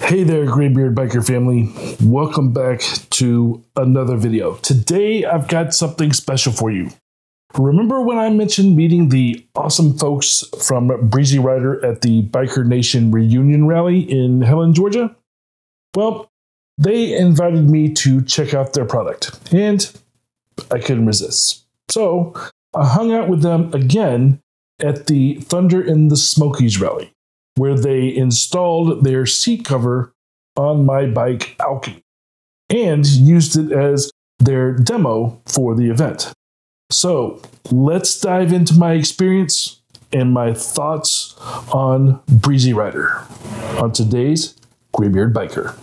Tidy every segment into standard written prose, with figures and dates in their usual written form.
Hey there, Graybeard Biker family. Welcome back to another video. Today, I've got something special for you. Remember when I mentioned meeting the awesome folks from Breezy Ryder at the Biker Nation reunion rally in Helen, Georgia? Well, they invited me to check out their product, and I couldn't resist. So, I hung out with them again at the Thunder In The Smokies rally, where they installed their seat cover on my bike, Alchemy, and used it as their demo for the event. So let's dive into my experience and my thoughts on Breezy Ryder on today's Graybeard Biker.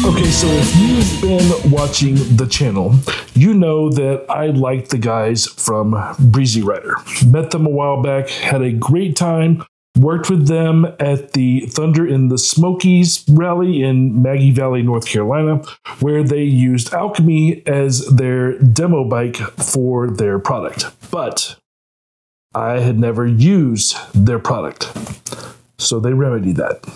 Okay, so if you've been watching the channel, you know that I like the guys from Breezy Ryder. Met them a while back, had a great time, worked with them at the Thunder In The Smokies rally in Maggie Valley, North Carolina, where they used Alchemy as their demo bike for their product. But I had never used their product, so they remedied that.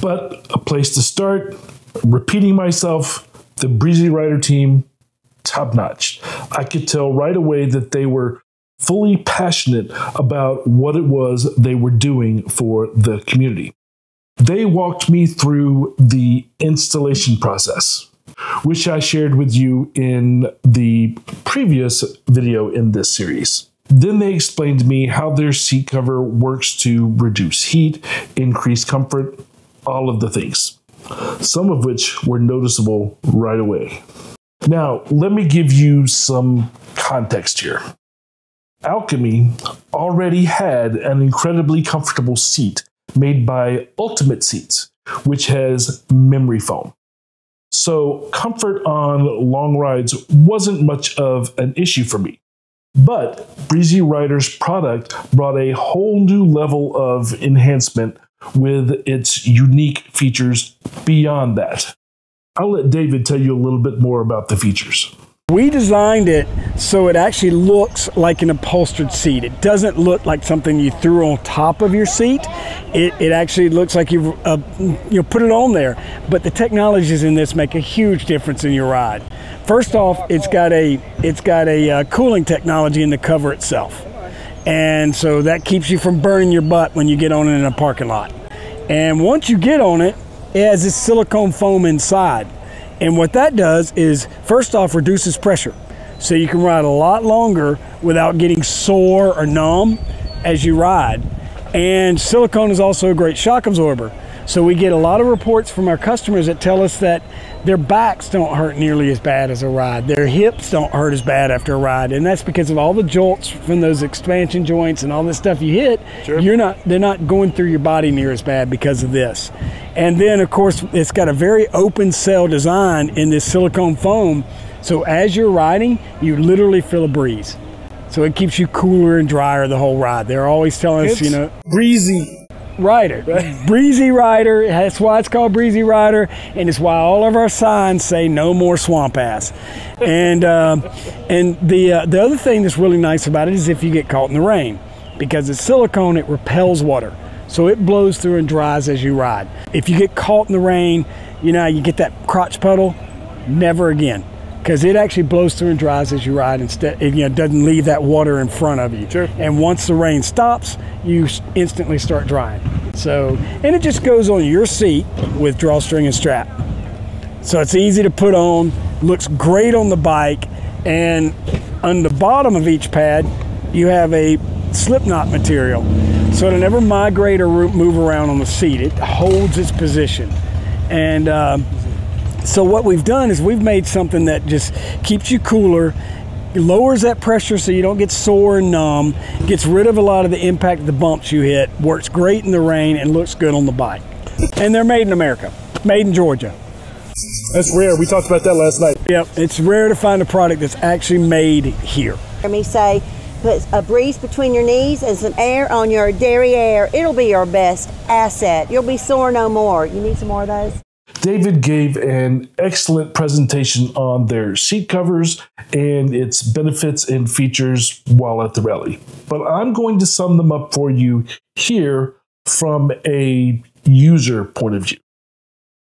But a place to start, repeating myself, the Breezy Ryder team, top notch. I could tell right away that they were fully passionate about what it was they were doing for the community. They walked me through the installation process, which I shared with you in the previous video in this series. Then they explained to me how their seat cover works to reduce heat, increase comfort, all of the things, some of which were noticeable right away. Now, let me give you some context here. Alchemy already had an incredibly comfortable seat made by Ultimate Seats, which has memory foam. So comfort on long rides wasn't much of an issue for me. But Breezy Ryder's product brought a whole new level of enhancement with its unique features beyond that. I'll let David tell you a little bit more about the features. We designed it so it actually looks like an upholstered seat. It doesn't look like something you threw on top of your seat. It actually looks like you put it on there. But the technologies in this make a huge difference in your ride. First off, it's got a cooling technology in the cover itself. And so that keeps you from burning your butt when you get on it in a parking lot. And once you get on it, it has this silicone foam inside. And what that does is, first off, reduces pressure. So you can ride a lot longer without getting sore or numb as you ride. And silicone is also a great shock absorber. So we get a lot of reports from our customers that tell us that their backs don't hurt nearly as bad as a ride. Their hips don't hurt as bad after a ride. And that's because of all the jolts from those expansion joints and all this stuff you hit. Sure. They're not going through your body near as bad because of this. And then, of course, it's got a very open cell design in this silicone foam. So as you're riding, you literally feel a breeze. So it keeps you cooler and drier the whole ride. They're always telling us, Breezy Ryder. Right. Breezy Ryder, that's why it's called Breezy Ryder, and it's why all of our signs say no more swamp ass. And the other thing that's really nice about it is if you get caught in the rain. Because it's silicone, it repels water. So it blows through and dries as you ride. If you get caught in the rain, you get that crotch puddle, never again. Because it actually blows through and dries as you ride instead. It doesn't leave that water in front of you. Sure. And once the rain stops, you instantly start drying. And it just goes on your seat with drawstring and strap. So it's easy to put on, looks great on the bike, and on the bottom of each pad, you have a slip knot material. So it'll never migrate or move around on the seat. It holds its position. And so what we've done is we've made something that just keeps you cooler, lowers that pressure so you don't get sore and numb, gets rid of a lot of the impact of the bumps you hit, works great in the rain, and looks good on the bike. And they're made in America, made in Georgia. That's rare. We talked about that last night. Yep, it's rare to find a product that's actually made here. Me say Put a breeze between your knees and some air on your derriere. It'll be your best asset. You'll be sore no more. You need some more of those? David gave an excellent presentation on their seat covers and its benefits and features while at the rally. But I'm going to sum them up for you here from a user point of view.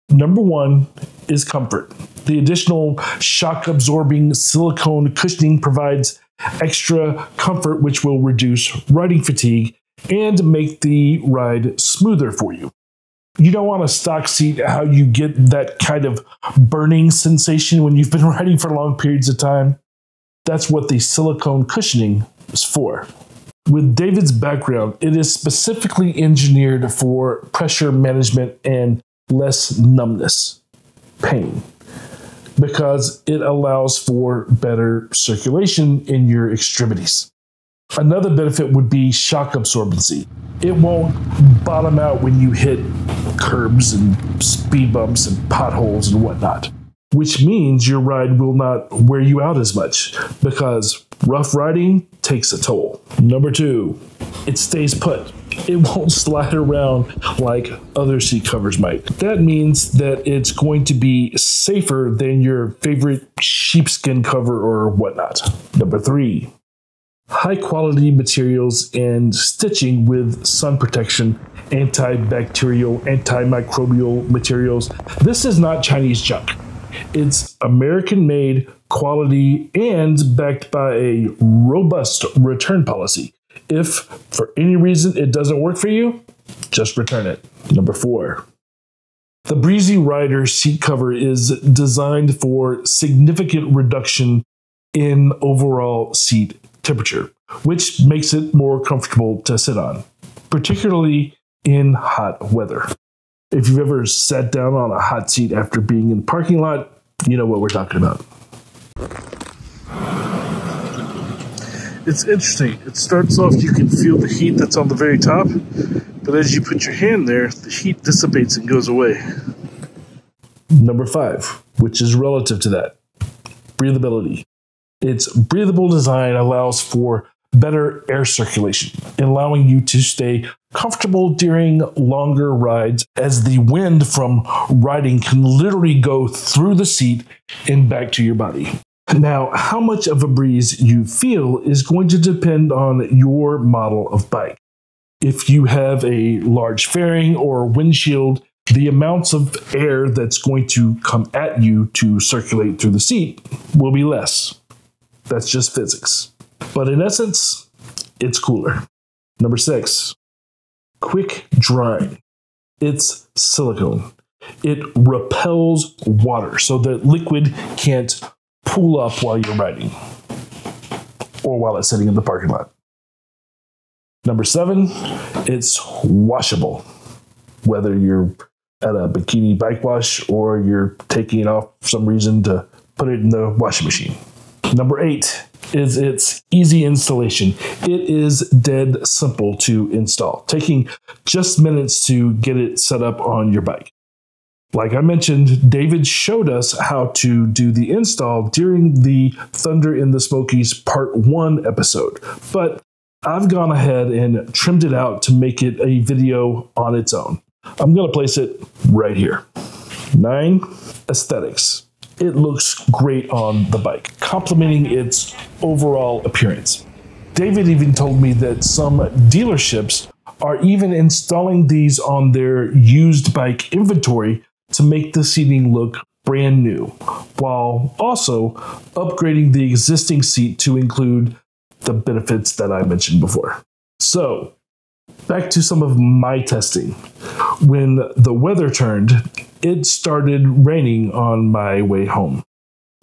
Number one is comfort. The additional shock-absorbing silicone cushioning provides extra comfort, which will reduce riding fatigue and make the ride smoother for you. You don't want a stock seat how you get that kind of burning sensation when you've been riding for long periods of time. That's what the silicone cushioning is for. With David's background, it is specifically engineered for pressure management and less numbness, pain, because it allows for better circulation in your extremities. Another benefit would be shock absorbency. It won't bottom out when you hit curbs and speed bumps and potholes and whatnot, which means your ride will not wear you out as much because rough riding takes a toll. Number two, it stays put. It won't slide around like other seat covers might. That means that it's going to be safer than your favorite sheepskin cover or whatnot. Number three, high quality materials and stitching with sun protection, antibacterial, antimicrobial materials. This is not Chinese junk. It's American made, quality, and backed by a robust return policy. If for any reason it doesn't work for you, just return it. Number four, the Breezy Ryder seat cover is designed for significant reduction in overall seat temperature, which makes it more comfortable to sit on, particularly in hot weather. If you've ever sat down on a hot seat after being in the parking lot, you know what we're talking about. It's interesting. It starts off, you can feel the heat that's on the very top, but as you put your hand there, the heat dissipates and goes away. Number five, which is relative to that, breathability. Its breathable design allows for better air circulation, allowing you to stay comfortable during longer rides, as the wind from riding can literally go through the seat and back to your body. Now, how much of a breeze you feel is going to depend on your model of bike. If you have a large fairing or windshield, the amounts of air that's going to come at you to circulate through the seat will be less. That's just physics. But in essence, it's cooler. Number six, quick drying. It's silicone. It repels water so that liquid can't pool up while you're riding or while it's sitting in the parking lot. Number seven, it's washable. Whether you're at a bikini bike wash or you're taking it off for some reason to put it in the washing machine. Number eight is its easy installation. It is dead simple to install, taking just minutes to get it set up on your bike. Like I mentioned, David showed us how to do the install during the Thunder in the Smokies Part 1 episode, but I've gone ahead and trimmed it out to make it a video on its own. I'm going to place it right here. 9, aesthetics. It looks great on the bike, complementing its overall appearance. David even told me that some dealerships are even installing these on their used bike inventory to make the seating look brand new, while also upgrading the existing seat to include the benefits that I mentioned before. So, back to some of my testing. When the weather turned, it started raining on my way home.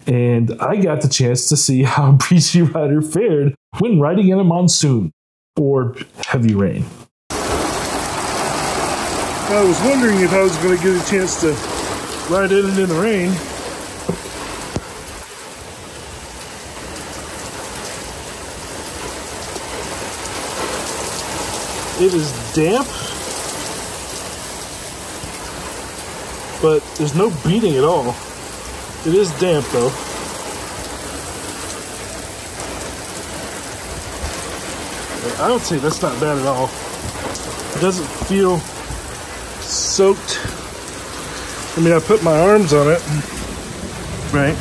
And I got the chance to see how Breezy Ryder fared when riding in a monsoon or heavy rain. I was wondering if I was going to get a chance to ride in it in the rain. It is damp, but there's no beating at all. It is damp though. I would say that's not bad at all. It doesn't feel soaked. I mean, I put my arms on it, right,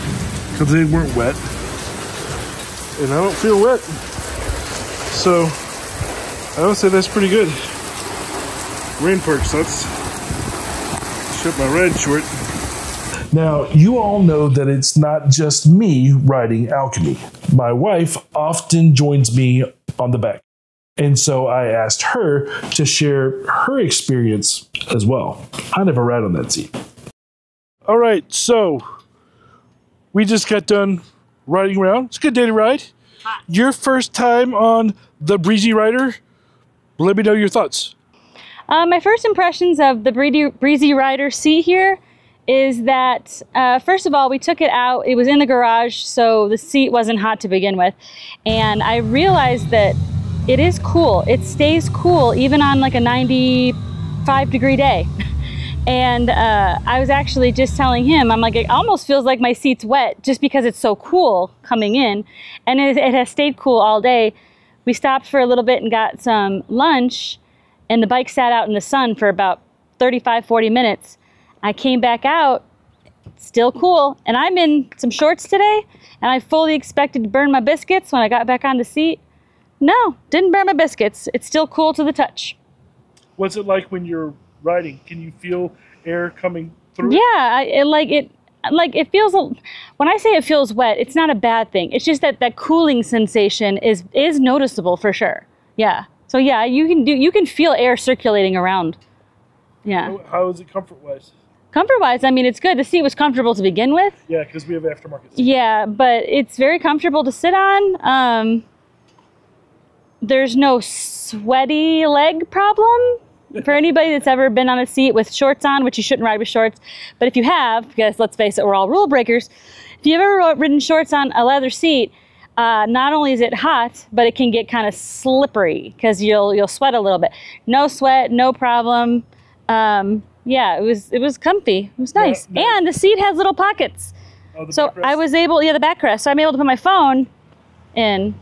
because they weren't wet, and I don't feel wet. So I would say that's pretty good. Rain perks, let's shut my ride short. Now, you all know that it's not just me riding Alchemy. My wife often joins me on the back. And so I asked her to share her experience as well. I never ride on that seat. All right, so we just got done riding around. It's a good day to ride. Your first time on the Breezy Ryder. Let me know your thoughts. My first impressions of the Breezy Ryder seat here is that, first of all, we took it out. It was in the garage, so the seat wasn't hot to begin with. And I realized that it is cool. It stays cool even on like a 95-degree day. And I was actually just telling him, I'm like, it almost feels like my seat's wet just because it's so cool coming in. And it has stayed cool all day. We stopped for a little bit and got some lunch, and the bike sat out in the sun for about 35, 40 minutes. I came back out, still cool, and I'm in some shorts today, and I fully expected to burn my biscuits when I got back on the seat. No, didn't burn my biscuits. It's still cool to the touch. What's it like when you're riding? Can you feel air coming through? Yeah, it feels, when I say it feels wet, it's not a bad thing. It's just that cooling sensation is noticeable for sure. Yeah. So yeah, you can feel air circulating around. Yeah. How is it comfort-wise? Comfort-wise, I mean, it's good. The seat was comfortable to begin with. Yeah, because we have aftermarket seats. Yeah, but it's very comfortable to sit on. There's no sweaty leg problem for anybody that's ever been on a seat with shorts on, which you shouldn't ride with shorts. But if you have, because let's face it, we're all rule breakers. If you've ever ridden shorts on a leather seat, not only is it hot, but it can get kind of slippery because you'll sweat a little bit. No sweat, no problem. Yeah, it was comfy. It was nice. Yeah, and the seat has little pockets. Oh, so I was able, the backrest. So I'm able to put my phone in,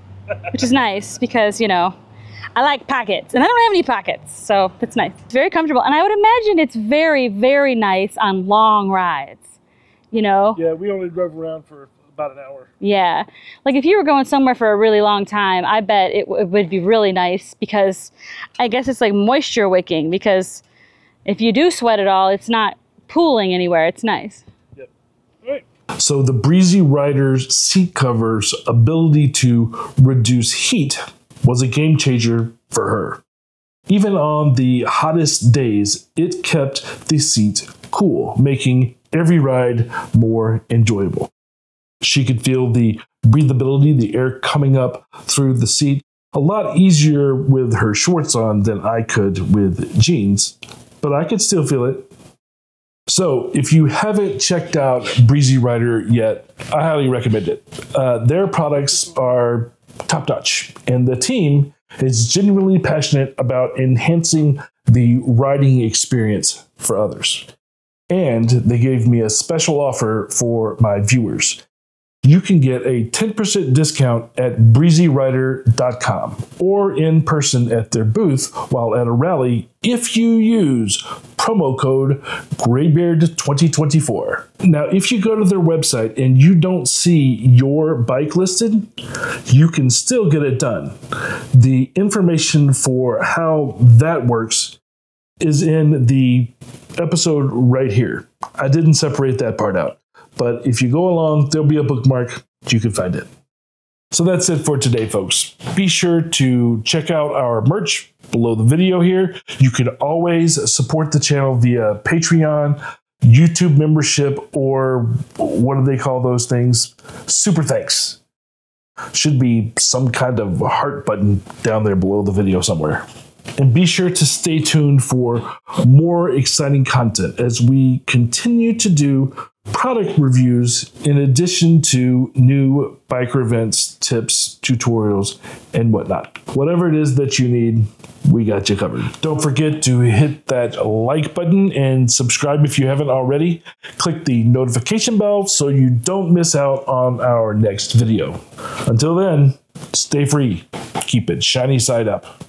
which is nice because, you know, I like pockets and I don't have any pockets. So it's nice. It's very comfortable. And I would imagine it's very, very nice on long rides, you know? Yeah, we only drove around for about an hour. Yeah. Like if you were going somewhere for a really long time, I bet it would be really nice because I guess it's like moisture wicking because if you do sweat at all, it's not pooling anywhere. It's nice. Yep. All right. So the Breezy Ryder's seat cover's ability to reduce heat was a game changer for her. Even on the hottest days, it kept the seat cool, making every ride more enjoyable. She could feel the breathability, the air coming up through the seat, a lot easier with her shorts on than I could with jeans, but I could still feel it. So if you haven't checked out Breezy Ryder yet, I highly recommend it. Their products are top-notch, and the team is genuinely passionate about enhancing the riding experience for others. And they gave me a special offer for my viewers. You can get a 10% discount at breezyryder.com or in person at their booth while at a rally if you use promo code GrayBeard2024. Now, if you go to their website and you don't see your bike listed, you can still get it done. The information for how that works is in the episode right here. I didn't separate that part out. But if you go along, there'll be a bookmark. You can find it. So that's it for today, folks. Be sure to check out our merch below the video here. You can always support the channel via Patreon, YouTube membership, or what do they call those things? Super thanks. Should be some kind of heart button down there below the video somewhere. And be sure to stay tuned for more exciting content as we continue to do product reviews in addition to new biker events, tips, tutorials, and whatnot. Whatever it is that you need, we got you covered. Don't forget to hit that like button and subscribe if you haven't already. Click the notification bell so you don't miss out on our next video. Until then, stay free. Keep it shiny side up.